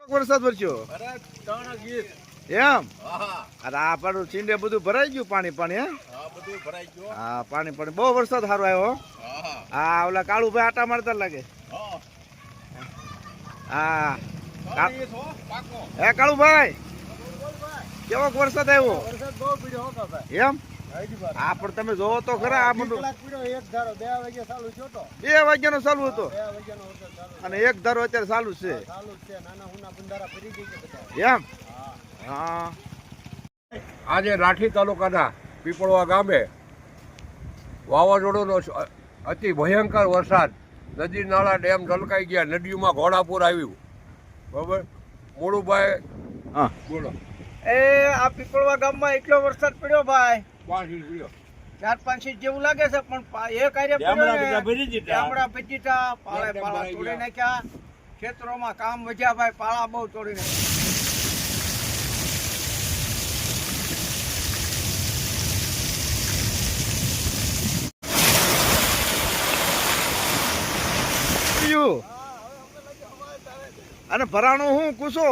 વરસાદ વરસ્યો એમ. અરે આ પાડું ચીંડે બધું ભરાઈ ગયું પાણી પાણી હા પાણી પાણી બહુ વરસાદ સારો આવ્યો. હા ઓલા કાળુભાઈ આટા મારતા લાગે. હા હે કાળુભાઈ કેવો વરસાદ આવ્યો એમ. હા પણ તમે જોવો તો ખરા આ બધું 2 વાગ્યાનો ચાલુ હતો અને 1 ધારો અત્યારે ચાલુ છે એમ. હા આજે રાઠી તાલુકાના પીપળવા ગામે વાવાઝોડુંનો અતિ ભયંકર વરસાદ, નદી નાળા ડેમ ઢલકાઈ ગયા, નદીઓમાં ઘોડાપુર આવ્યું. બરાબર મોડુભાઈ હા બોલો. એ આ પીપળવા ગામમાં એટલો વરસાદ પડ્યો ભાઈ, 5 ઇંચ પડ્યો. 4-5 ઇંચ જેવું લાગે છે, પણ એ કાર્ય ગામડા ભજીટા પાળે પાળા તોડી નાખ્યા, ખેતરોમાં કામ વધ્યા ભાઈ, પાળા બહુ તોડી નાખ્યા. અને ભરાણું હું કુસો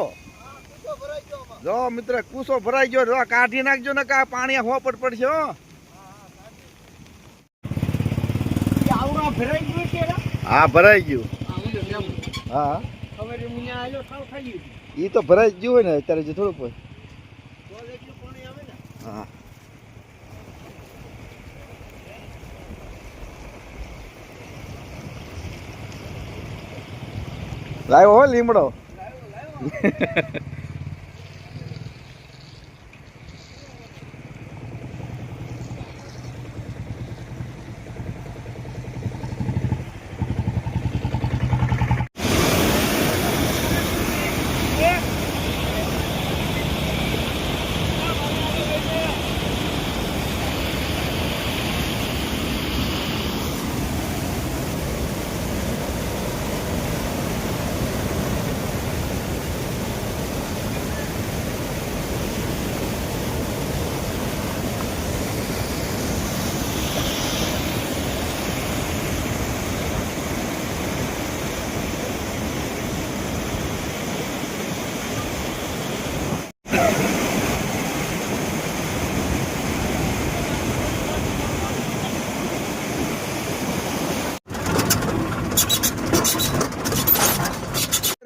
જો મિત્ર, કુસો ભરાઈ ગયો. જો કાઢી નાખજો ને કા પાણી હોપટ પડશે. હો હા ભરાઈ ગયું. હા ઈ તો ભરાઈ ગયું હોય ને અત્યારે જે થોડુંક હોય. હા લાવ્યો હો લીમડો.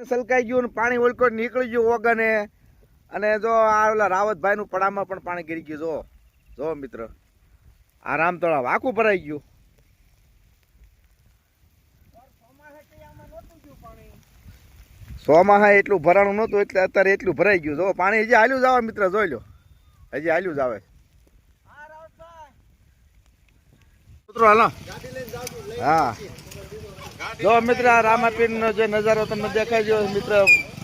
સલકાઈ ગયું, પાણી ઓલકો નીકળી ગયું ઓગને. અને જો આ ઓલા રાવતભાઈ નું પડામાં પણ પાણી ગીરી ગયું. જો મિત્ર આ રામ તળાવ આખું ભરાઈ ગયું. ચોમાહા એટલું ભરાણું નતું એટલે અત્યારે એટલું ભરાઈ ગયું. જો પાણી હજી હાલ્યું જ આવે મિત્ર, જોઈ લો હજી હાલ્યું જ આવે. હાલો હા જો મિત્ર આ રામાપીર નો જે નજારો તમને દેખાય જો મિત્ર,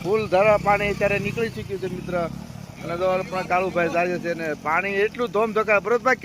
ફૂલ ધરા પાણી અત્યારે નીકળી ચુક્યું છે મિત્ર. અને જો પણ કાળુભાઈ જાય છે ને પાણી એટલું ધોમ ધોકાય. ભરતભાઈ